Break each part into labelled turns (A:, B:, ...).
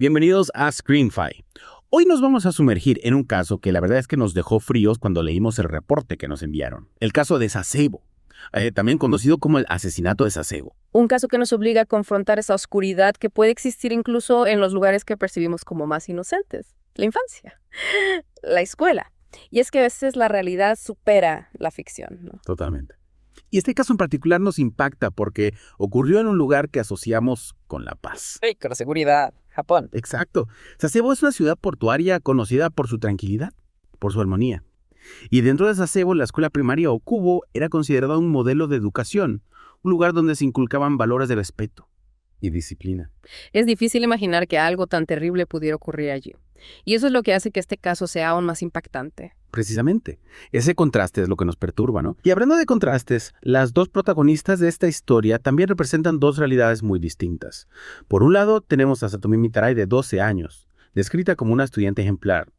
A: Bienvenidos a Screenfy. Hoy nos vamos a sumergir en un caso que la verdad es que nos dejó fríos cuando leímos el reporte que nos enviaron. El caso de Sasebo, también conocido como el asesinato de Sasebo.
B: Un caso que nos obliga a confrontar esa oscuridad que puede existir incluso en los lugares que percibimos como más inocentes. La infancia, la escuela. Y es que a veces la realidad supera la ficción, ¿no?
A: Totalmente. Y este caso en particular nos impacta porque ocurrió en un lugar que asociamos con la paz.
B: Sí, con la seguridad. Japón.
A: Exacto. Sasebo es una ciudad portuaria conocida por su tranquilidad, por su armonía. Y dentro de Sasebo, la escuela primaria Okubo era considerada un modelo de educación, un lugar donde se inculcaban valores de respeto y disciplina.
B: Es difícil imaginar que algo tan terrible pudiera ocurrir allí. Y eso es lo que hace que este caso sea aún más impactante.
A: Precisamente, ese contraste es lo que nos perturba, ¿no? Y hablando de contrastes, las dos protagonistas de esta historia también representan dos realidades muy distintas. Por un lado, tenemos a Satomi Mitarai de 12 años, descrita como una estudiante ejemplar,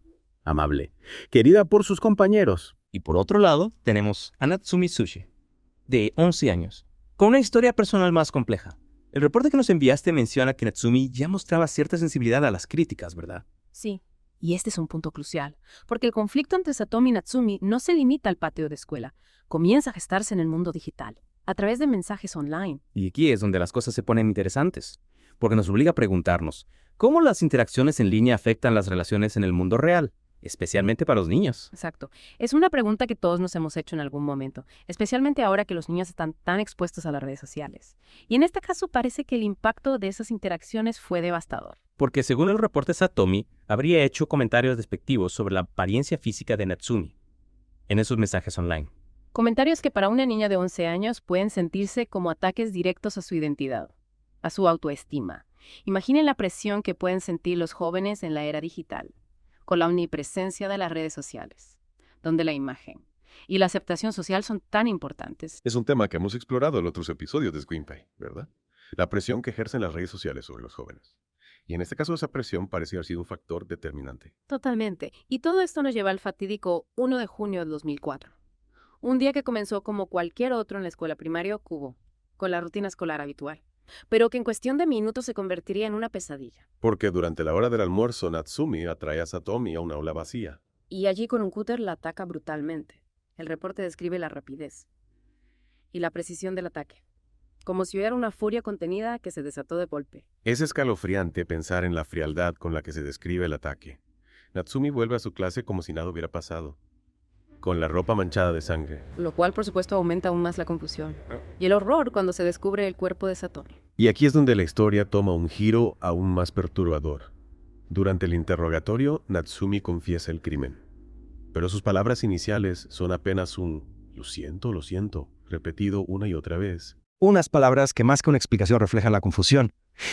A: amable, querida por sus compañeros.
C: Y por otro lado, tenemos a Natsumi Tsuchi, de 11 años, con una historia personal más compleja. El reporte que nos enviaste menciona que Natsumi ya mostraba cierta sensibilidad a las críticas, ¿verdad?
D: Sí, y este es un punto crucial, porque el conflicto entre Satomi y Natsumi no se limita al patio de escuela, comienza a gestarse en el mundo digital, a través de mensajes online.
C: Y aquí es donde las cosas se ponen interesantes, porque nos obliga a preguntarnos, ¿cómo las interacciones en línea afectan las relaciones en el mundo real? Especialmente para los niños.
D: Exacto. Es una pregunta que todos nos hemos hecho en algún momento, especialmente ahora que los niños están tan expuestos a las redes sociales. Y en este caso parece que el impacto de esas interacciones fue devastador.
C: Porque según el reporte Satomi, habría hecho comentarios despectivos sobre la apariencia física de Natsumi en esos mensajes online.
D: Comentarios que para una niña de 11 años pueden sentirse como ataques directos a su identidad, a su autoestima. Imaginen la presión que pueden sentir los jóvenes en la era digital, con la omnipresencia de las redes sociales, donde la imagen y la aceptación social son tan importantes.
E: Es un tema que hemos explorado en otros episodios de Screenplay, ¿verdad? La presión que ejercen las redes sociales sobre los jóvenes. Y en este caso esa presión parecía haber sido un factor determinante.
D: Totalmente. Y todo esto nos lleva al fatídico 1 de junio de 2004. Un día que comenzó como cualquier otro en la escuela primaria Okubo, con la rutina escolar habitual, pero que en cuestión de minutos se convertiría en una pesadilla.
E: Porque durante la hora del almuerzo, Natsumi atrae a Satomi a una aula vacía.
D: Y allí con un cúter la ataca brutalmente. El reporte describe la rapidez y la precisión del ataque, como si hubiera una furia contenida que se desató de golpe.
E: Es escalofriante pensar en la frialdad con la que se describe el ataque. Natsumi vuelve a su clase como si nada hubiera pasado, con la ropa manchada de sangre.
D: Lo cual, por supuesto, aumenta aún más la confusión y el horror cuando se descubre el cuerpo de Satomi.
E: Y aquí es donde la historia toma un giro aún más perturbador. Durante el interrogatorio, Natsumi confiesa el crimen. Pero sus palabras iniciales son apenas un lo siento, repetido una y otra vez.
F: Unas palabras que más que una explicación reflejan la confusión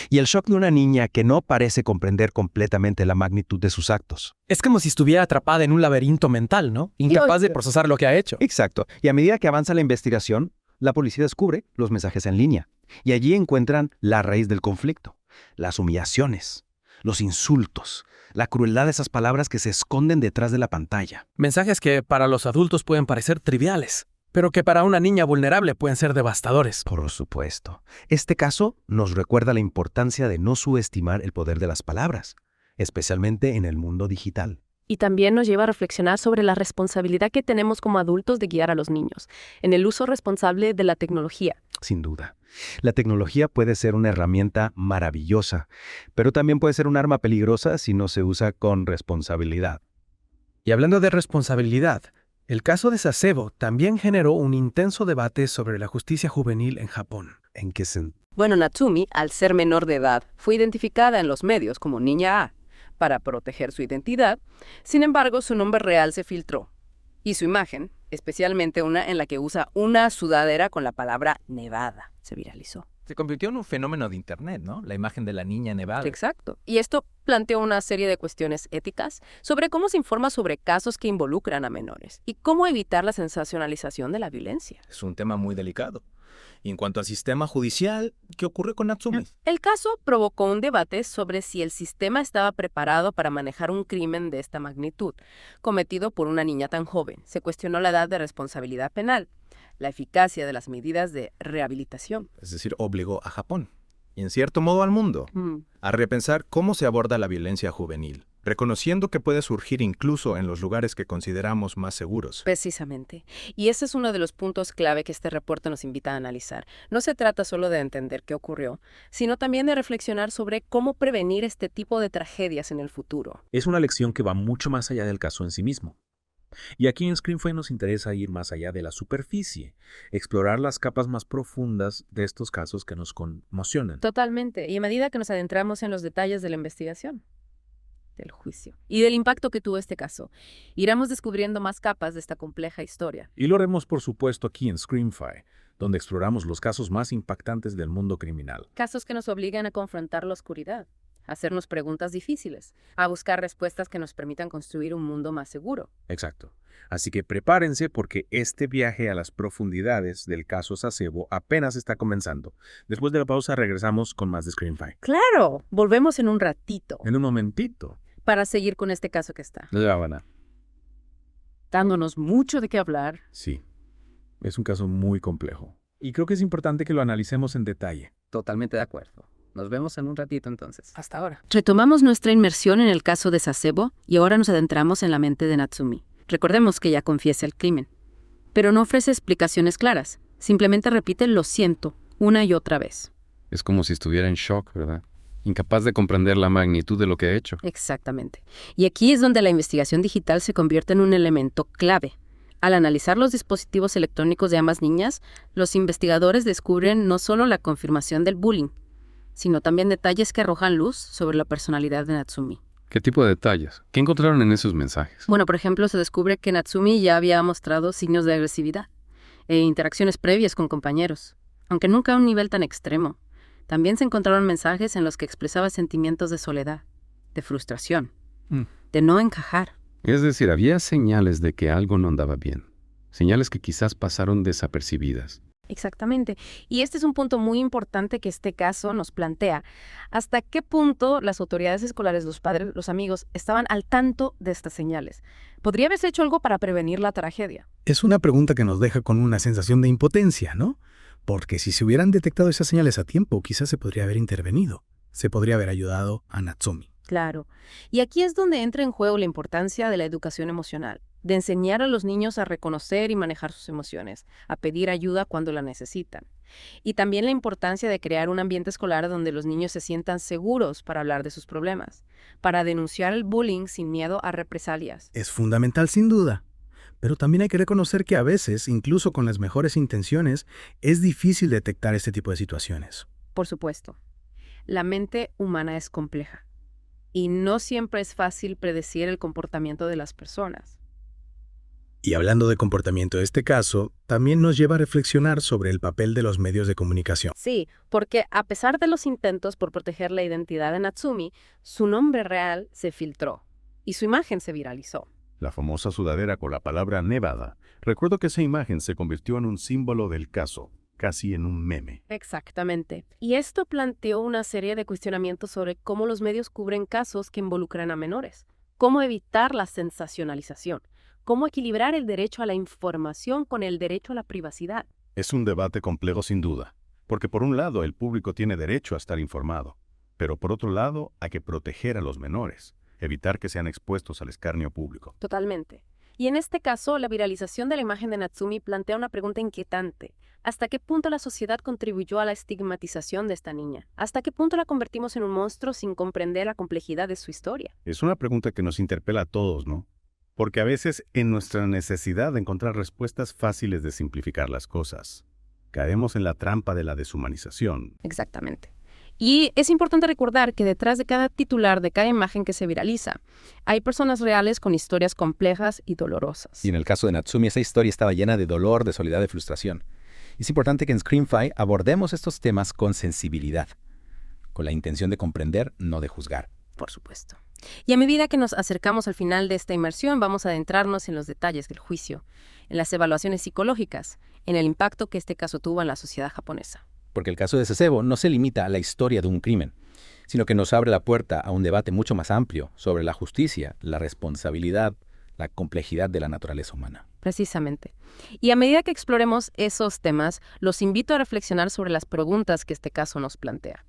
F: y el shock de una niña que no parece comprender completamente la magnitud de sus actos.
G: Es como si estuviera atrapada en un laberinto mental, ¿no? Incapaz de procesar lo que ha hecho.
F: Exacto. Y a medida que avanza la investigación, la policía descubre los mensajes en línea. Y allí encuentran la raíz del conflicto, las humillaciones, los insultos, la crueldad de esas palabras que se esconden detrás de la pantalla.
G: Mensajes que para los adultos pueden parecer triviales, pero que para una niña vulnerable pueden ser devastadores.
F: Por supuesto. Este caso nos recuerda la importancia de no subestimar el poder de las palabras, especialmente en el mundo digital.
D: Y también nos lleva a reflexionar sobre la responsabilidad que tenemos como adultos de guiar a los niños en el uso responsable de la tecnología.
F: Sin duda. La tecnología puede ser una herramienta maravillosa, pero también puede ser un arma peligrosa si no se usa con responsabilidad.
G: Y hablando de responsabilidad, el caso de Sasebo también generó un intenso debate sobre la justicia juvenil en Japón.
F: ¿En qué sentido?
B: Bueno, Natsumi, al ser menor de edad, fue identificada en los medios como Niña A para proteger su identidad. Sin embargo, su nombre real se filtró y su imagen, especialmente una en la que usa una sudadera con la palabra nevada, se viralizó.
H: Se convirtió en un fenómeno de Internet, ¿no? La imagen de la niña nevada.
B: Exacto. Y esto planteó una serie de cuestiones éticas sobre cómo se informa sobre casos que involucran a menores y cómo evitar la sensacionalización de la violencia.
H: Es un tema muy delicado. Y en cuanto al sistema judicial, ¿qué ocurre con Natsumi?
B: El caso provocó un debate sobre si el sistema estaba preparado para manejar un crimen de esta magnitud, cometido por una niña tan joven. Se cuestionó la edad de responsabilidad penal, la eficacia de las medidas de rehabilitación.
H: Es decir, obligó a Japón y en cierto modo al mundo,
B: Mm.
H: a repensar cómo se aborda la violencia juvenil, reconociendo que puede surgir incluso en los lugares que consideramos más seguros.
B: Precisamente. Y ese es uno de los puntos clave que este reporte nos invita a analizar. No se trata solo de entender qué ocurrió, sino también de reflexionar sobre cómo prevenir este tipo de tragedias en el futuro.
I: Es una lección que va mucho más allá del caso en sí mismo. Y aquí en ScreenFi nos interesa ir más allá de la superficie, explorar las capas más profundas de estos casos que nos conmocionan.
B: Totalmente. Y a medida que nos adentramos en los detalles de la investigación, del juicio y del impacto que tuvo este caso, iremos descubriendo más capas de esta compleja historia.
I: Y lo haremos, por supuesto, aquí en ScreenFi, donde exploramos los casos más impactantes del mundo criminal.
B: Casos que nos obligan a confrontar la oscuridad, a hacernos preguntas difíciles, a buscar respuestas que nos permitan construir un mundo más seguro.
I: Exacto. Así que prepárense porque este viaje a las profundidades del caso Sasebo apenas está comenzando. Después de la pausa regresamos con más de ScreenFi.
B: ¡Claro! Volvemos en un ratito
I: En un momentito.
B: para seguir con este caso que está
I: Ya van a.
B: dándonos mucho de qué hablar.
I: Sí. Es un caso muy complejo. Y creo que es importante que lo analicemos en detalle.
J: Totalmente de acuerdo. Nos vemos en un ratito entonces.
B: Hasta ahora. Retomamos nuestra inmersión en el caso de Sasebo y ahora nos adentramos en la mente de Natsumi. Recordemos que ella confiesa el crimen, pero no ofrece explicaciones claras. Simplemente repite "lo siento" una y otra vez.
K: Es como si estuviera en shock, ¿verdad? Incapaz de comprender la magnitud de lo que ha hecho.
B: Exactamente. Y aquí es donde la investigación digital se convierte en un elemento clave. Al analizar los dispositivos electrónicos de ambas niñas, los investigadores descubren no solo la confirmación del bullying, sino también detalles que arrojan luz sobre la personalidad de Natsumi.
K: ¿Qué tipo de detalles? ¿Qué encontraron en esos mensajes?
B: Bueno, por ejemplo, se descubre que Natsumi ya había mostrado signos de agresividad e interacciones previas con compañeros, aunque nunca a un nivel tan extremo. También se encontraron mensajes en los que expresaba sentimientos de soledad, de frustración, de no encajar.
K: Es decir, había señales de que algo no andaba bien. Señales que quizás pasaron desapercibidas.
B: Exactamente. Y este es un punto muy importante que este caso nos plantea. ¿Hasta qué punto las autoridades escolares, los padres, los amigos, estaban al tanto de estas señales? ¿Podría haberse hecho algo para prevenir la tragedia?
G: Es una pregunta que nos deja con una sensación de impotencia, ¿no? Porque si se hubieran detectado esas señales a tiempo, quizás se podría haber intervenido. Se podría haber ayudado a Natsumi.
B: Claro. Y aquí es donde entra en juego la importancia de la educación emocional, de enseñar a los niños a reconocer y manejar sus emociones, a pedir ayuda cuando la necesitan. Y también la importancia de crear un ambiente escolar donde los niños se sientan seguros para hablar de sus problemas, para denunciar el bullying sin miedo a represalias.
G: Es fundamental sin duda. Pero también hay que reconocer que a veces, incluso con las mejores intenciones, es difícil detectar este tipo de situaciones.
B: Por supuesto. La mente humana es compleja. Y no siempre es fácil predecir el comportamiento de las personas.
G: Y hablando de comportamiento de este caso, también nos lleva a reflexionar sobre el papel de los medios de comunicación.
B: Sí, porque a pesar de los intentos por proteger la identidad de Natsumi, su nombre real se filtró y su imagen se viralizó.
E: La famosa sudadera con la palabra Nevada. Recuerdo que esa imagen se convirtió en un símbolo del caso, casi en un meme.
B: Exactamente. Y esto planteó una serie de cuestionamientos sobre cómo los medios cubren casos que involucran a menores, cómo evitar la sensacionalización, cómo equilibrar el derecho a la información con el derecho a la privacidad.
E: Es un debate complejo sin duda, porque por un lado el público tiene derecho a estar informado, pero por otro lado hay que proteger a los menores, evitar que sean expuestos al escarnio público.
B: Totalmente. Y en este caso, la viralización de la imagen de Natsumi plantea una pregunta inquietante. ¿Hasta qué punto la sociedad contribuyó a la estigmatización de esta niña? ¿Hasta qué punto la convertimos en un monstruo sin comprender la complejidad de su historia?
E: Es una pregunta que nos interpela a todos, ¿no? Porque a veces en nuestra necesidad de encontrar respuestas fáciles de simplificar las cosas, caemos en la trampa de la deshumanización.
B: Exactamente. Y es importante recordar que detrás de cada titular, de cada imagen que se viraliza, hay personas reales con historias complejas y dolorosas.
F: Y en el caso de Natsumi, esa historia estaba llena de dolor, de soledad, de frustración. Es importante que en ScreenFi abordemos estos temas con sensibilidad, con la intención de comprender, no de juzgar.
B: Por supuesto. Y a medida que nos acercamos al final de esta inmersión, vamos a adentrarnos en los detalles del juicio, en las evaluaciones psicológicas, en el impacto que este caso tuvo en la sociedad japonesa.
F: Porque el caso de Sasebo no se limita a la historia de un crimen, sino que nos abre la puerta a un debate mucho más amplio sobre la justicia, la responsabilidad, la complejidad de la naturaleza humana.
B: Precisamente. Y a medida que exploremos esos temas, los invito a reflexionar sobre las preguntas que este caso nos plantea.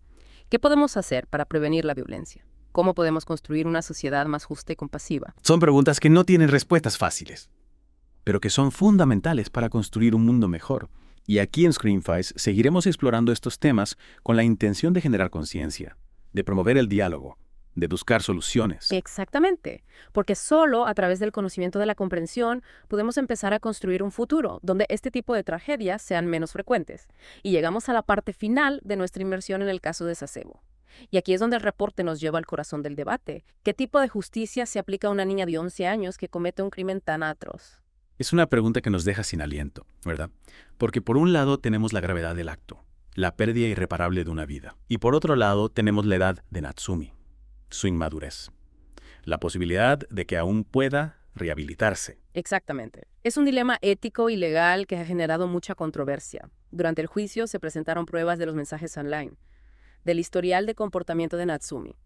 D: ¿Qué podemos hacer para prevenir la violencia? ¿Cómo podemos construir una sociedad más justa y compasiva?
F: Son preguntas que no tienen respuestas fáciles, pero que son fundamentales para construir un mundo mejor. Y aquí en Screenfiles seguiremos explorando estos temas con la intención de generar conciencia, de promover el diálogo, de buscar soluciones.
D: Exactamente, porque solo a través del conocimiento de la comprensión podemos empezar a construir un futuro donde este tipo de tragedias sean menos frecuentes. Y llegamos a la parte final de nuestra inmersión en el caso de Sasebo. Y aquí es donde el reporte nos lleva al corazón del debate. ¿Qué tipo de justicia se aplica a una niña de 11 años que comete un crimen tan atroz?
F: Es una pregunta que nos deja sin aliento, ¿verdad? Porque por un lado tenemos la gravedad del acto, la pérdida irreparable de una vida. Y por otro lado tenemos la edad de Natsumi, su inmadurez, la posibilidad de que aún pueda rehabilitarse.
D: Exactamente. Es un dilema ético y legal que ha generado mucha controversia. Durante el juicio se presentaron pruebas de los mensajes online, del historial de comportamiento de Natsumi.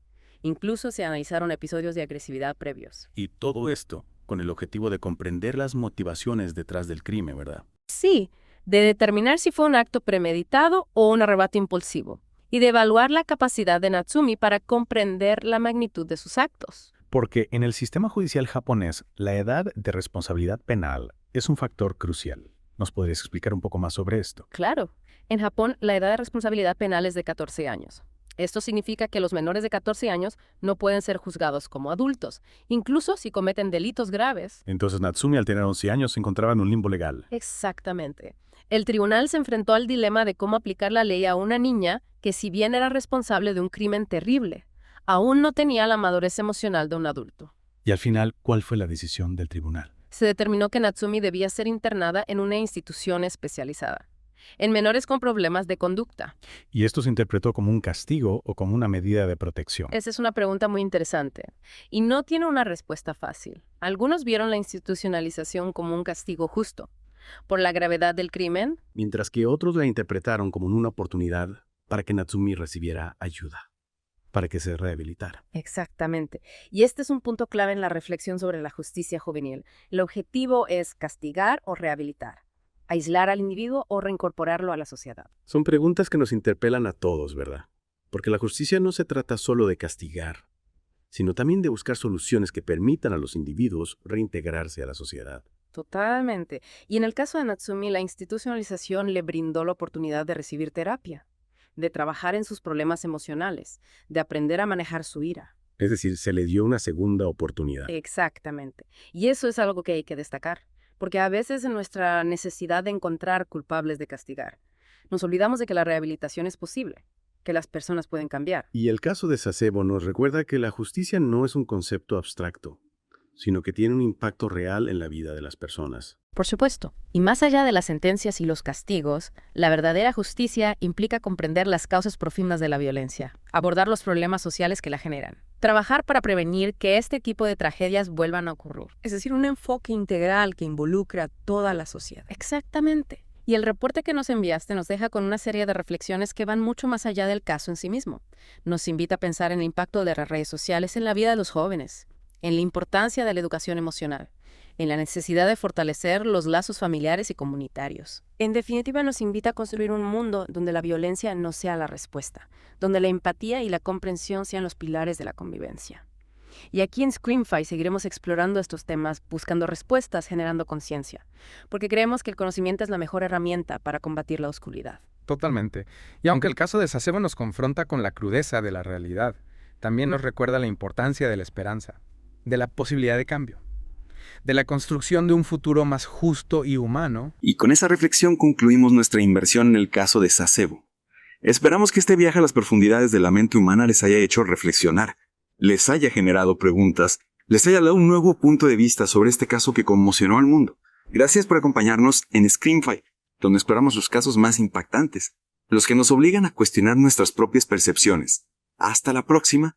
D: Incluso se analizaron episodios de agresividad previos.
F: Y todo esto con el objetivo de comprender las motivaciones detrás del crimen, ¿verdad?
D: Sí, de determinar si fue un acto premeditado o un arrebato impulsivo, y de evaluar la capacidad de Natsumi para comprender la magnitud de sus actos.
G: Porque en el sistema judicial japonés, la edad de responsabilidad penal es un factor crucial. ¿Nos podrías explicar un poco más sobre esto?
D: Claro, en Japón la edad de responsabilidad penal es de 14 años. Esto significa que los menores de 14 años no pueden ser juzgados como adultos, incluso si cometen delitos graves.
G: Entonces Natsumi, al tener 11 años, se encontraba en un limbo legal.
D: Exactamente. El tribunal se enfrentó al dilema de cómo aplicar la ley a una niña que, si bien era responsable de un crimen terrible, aún no tenía la madurez emocional de un adulto.
G: Y al final, ¿cuál fue la decisión del tribunal?
D: Se determinó que Natsumi debía ser internada en una institución especializada, en menores con problemas de conducta.
G: ¿Y esto se interpretó como un castigo o como una medida de protección?
D: Esa es una pregunta muy interesante y no tiene una respuesta fácil. Algunos vieron la institucionalización como un castigo justo por la gravedad del crimen,
A: mientras que otros la interpretaron como una oportunidad para que Natsumi recibiera ayuda, para que se rehabilitara.
D: Exactamente. Y este es un punto clave en la reflexión sobre la justicia juvenil. El objetivo es castigar o rehabilitar, aislar al individuo o reincorporarlo a la sociedad.
A: Son preguntas que nos interpelan a todos, ¿verdad? Porque la justicia no se trata solo de castigar, sino también de buscar soluciones que permitan a los individuos reintegrarse a la sociedad.
D: Totalmente. Y en el caso de Natsumi, la institucionalización le brindó la oportunidad de recibir terapia, de trabajar en sus problemas emocionales, de aprender a manejar su ira.
A: Es decir, se le dio una segunda oportunidad.
D: Exactamente. Y eso es algo que hay que destacar, porque a veces en nuestra necesidad de encontrar culpables de castigar, nos olvidamos de que la rehabilitación es posible, que las personas pueden cambiar.
A: Y el caso de Sasebo nos recuerda que la justicia no es un concepto abstracto, sino que tiene un impacto real en la vida de las personas.
D: Por supuesto. Y más allá de las sentencias y los castigos, la verdadera justicia implica comprender las causas profundas de la violencia, abordar los problemas sociales que la generan, trabajar para prevenir que este tipo de tragedias vuelvan a ocurrir.
B: Es decir, un enfoque integral que involucra a toda la sociedad.
D: Exactamente. Y el reporte que nos enviaste nos deja con una serie de reflexiones que van mucho más allá del caso en sí mismo. Nos invita a pensar en el impacto de las redes sociales en la vida de los jóvenes, en la importancia de la educación emocional, en la necesidad de fortalecer los lazos familiares y comunitarios. En definitiva, nos invita a construir un mundo donde la violencia no sea la respuesta, donde la empatía y la comprensión sean los pilares de la convivencia. Y aquí en Screenfiles seguiremos explorando estos temas, buscando respuestas, generando conciencia, porque creemos que el conocimiento es la mejor herramienta para combatir la oscuridad.
L: Totalmente. Y aunque el caso de Sasebo nos confronta con la crudeza de la realidad, también nos recuerda la importancia de la esperanza, de la posibilidad de cambio, de la construcción de un futuro más justo y humano.
M: Y con esa reflexión concluimos nuestra inversión en el caso de Sasebo. Esperamos que este viaje a las profundidades de la mente humana les haya hecho reflexionar, les haya generado preguntas, les haya dado un nuevo punto de vista sobre este caso que conmocionó al mundo. Gracias por acompañarnos en Screenfiles, donde exploramos los casos más impactantes, los que nos obligan a cuestionar nuestras propias percepciones. Hasta la próxima.